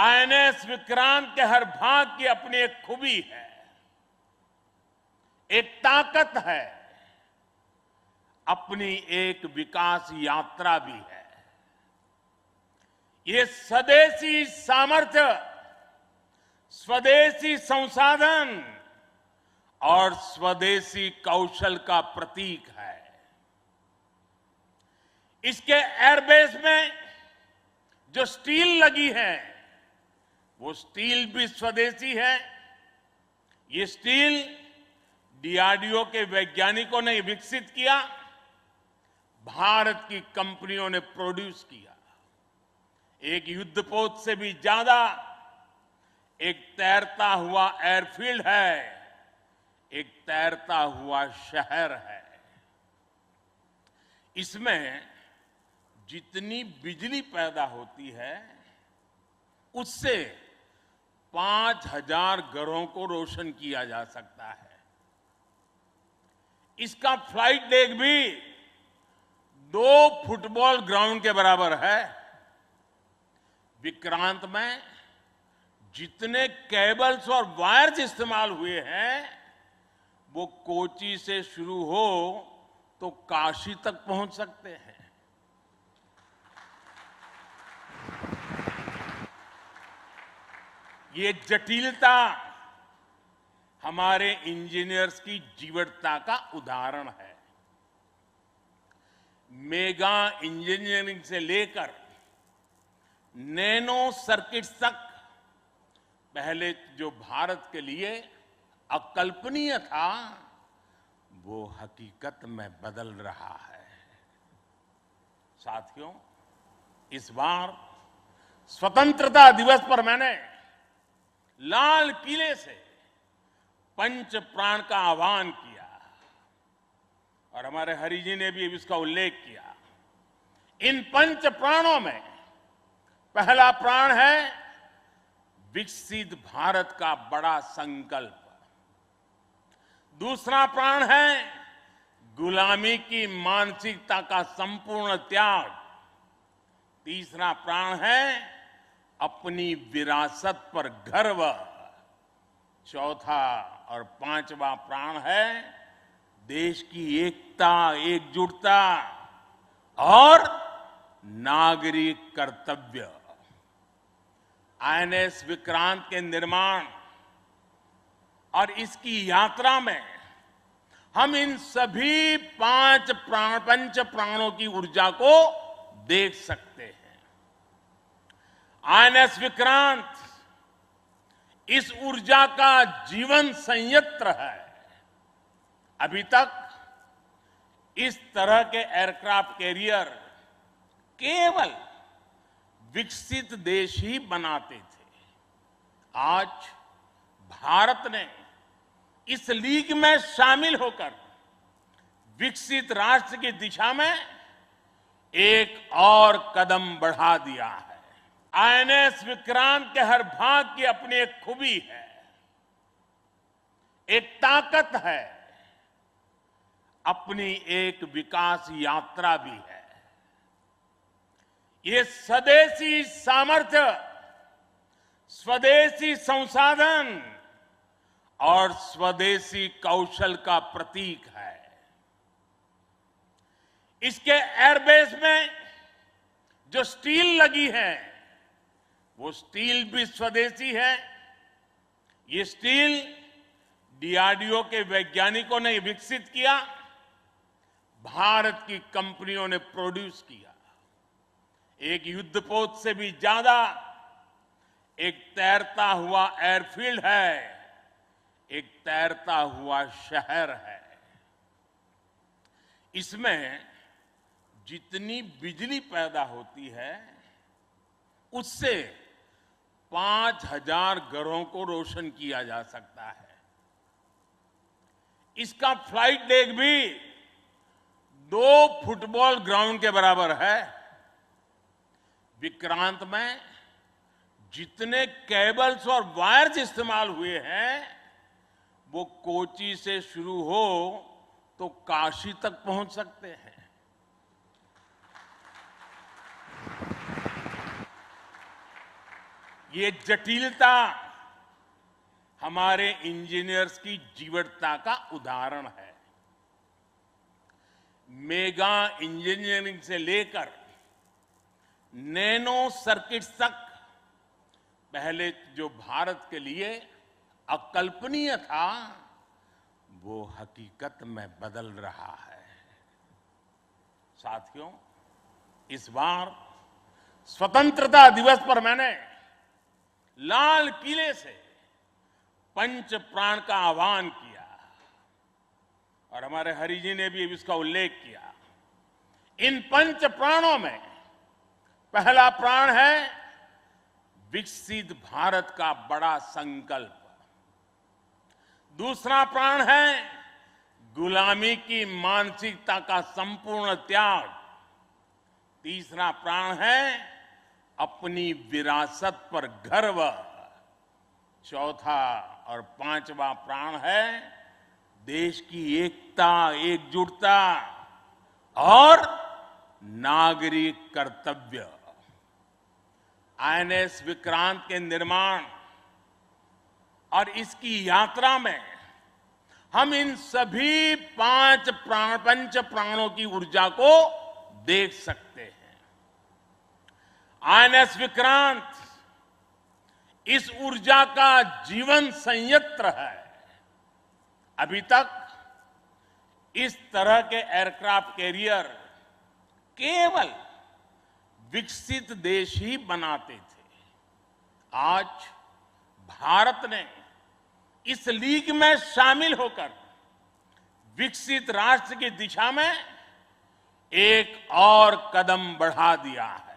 INS Vikrant के हर भाग की अपनी एक खूबी है, एक ताकत है, अपनी एक विकास यात्रा भी है। ये स्वदेशी सामर्थ्य, स्वदेशी संसाधन और स्वदेशी कौशल का प्रतीक है। इसके एयरबेस में जो स्टील लगी है, वो स्टील भी स्वदेशी है। ये स्टील डीआरडीओ के वैज्ञानिकों ने विकसित किया, भारत की कंपनियों ने प्रोड्यूस किया। एक युद्धपोत से भी ज्यादा एक तैरता हुआ एयरफील्ड है, एक तैरता हुआ शहर है। इसमें जितनी बिजली पैदा होती है, उससे 5000 घरों को रोशन किया जा सकता है। इसका फ्लाइट डेक भी 2 फुटबॉल ग्राउंड के बराबर है। विक्रांत में जितने केबल्स और वायर्स इस्तेमाल हुए हैं, वो कोची से शुरू हो तो काशी तक पहुंच सकते हैं। ये जटिलता हमारे इंजीनियर्स की जीवटता का उदाहरण है। मेगा इंजीनियरिंग से लेकर नैनो सर्किट्स तक पहले जो भारत के लिए अकल्पनीय था, वो हकीकत में बदल रहा है। साथियों, इस बार स्वतंत्रता दिवस पर मैंने लाल किले से पंच प्राण का आह्वान किया और हमारे हरि जी ने भी इसका उल्लेख किया। इन पंच प्राणों में पहला प्राण है विकसित भारत का बड़ा संकल्प, दूसरा प्राण है गुलामी की मानसिकता का संपूर्ण त्याग, तीसरा प्राण है अपनी विरासत पर गर्व, चौथा और पांचवा प्राण है देश की एकता, एकजुटता और नागरिक कर्तव्य। आईएनएस विक्रांत के निर्माण और इसकी यात्रा में हम इन सभी पंच प्राणों की ऊर्जा को देख सकते हैं। आईएनएस विक्रांत इस ऊर्जा का जीवन संयंत्र है। अभी तक इस तरह के एयरक्राफ्ट कैरियर केवल विकसित देश ही बनाते थे। आज भारत ने इस लीग में शामिल होकर विकसित राष्ट्र की दिशा में एक और कदम बढ़ा दिया है। आईएनएस विक्रांत के हर भाग की अपनी एक खूबी है, एक ताकत है, अपनी एक विकास यात्रा भी है। ये स्वदेशी सामर्थ्य, स्वदेशी संसाधन और स्वदेशी कौशल का प्रतीक है। इसके एयरबेस में जो स्टील लगी है, वो स्टील भी स्वदेशी है। ये स्टील डीआरडीओ के वैज्ञानिकों ने विकसित किया, भारत की कंपनियों ने प्रोड्यूस किया। एक युद्धपोत से भी ज्यादा एक तैरता हुआ एयरफील्ड है, एक तैरता हुआ शहर है। इसमें जितनी बिजली पैदा होती है, उससे 5000 घरों को रोशन किया जा सकता है। इसका फ्लाइट डेक भी 2 फुटबॉल ग्राउंड के बराबर है। विक्रांत में जितने केबल्स और वायर्स इस्तेमाल हुए हैं, वो कोची से शुरू हो तो काशी तक पहुंच सकते हैं। ये जटिलता हमारे इंजीनियर्स की जीवटता का उदाहरण है। मेगा इंजीनियरिंग से लेकर नैनो सर्किट्स तक पहले जो भारत के लिए अकल्पनीय था, वो हकीकत में बदल रहा है। साथियों, इस बार स्वतंत्रता दिवस पर मैंने लाल किले से पंच प्राण का आह्वान किया और हमारे हरि जी ने भी इसका उल्लेख किया। इन पंच प्राणों में पहला प्राण है विकसित भारत का बड़ा संकल्प, दूसरा प्राण है गुलामी की मानसिकता का संपूर्ण त्याग, तीसरा प्राण है अपनी विरासत पर गर्व, चौथा और पांचवा प्राण है देश की एकता, एकजुटता और नागरिक कर्तव्य। आईएनएस विक्रांत के निर्माण और इसकी यात्रा में हम इन सभी पंच प्राणों की ऊर्जा को देख सकते हैं। आईएनएस विक्रांत इस ऊर्जा का जीवन संयंत्र है। अभी तक इस तरह के एयरक्राफ्ट कैरियर केवल विकसित देश ही बनाते थे। आज भारत ने इस लीग में शामिल होकर विकसित राष्ट्र की दिशा में एक और कदम बढ़ा दिया है।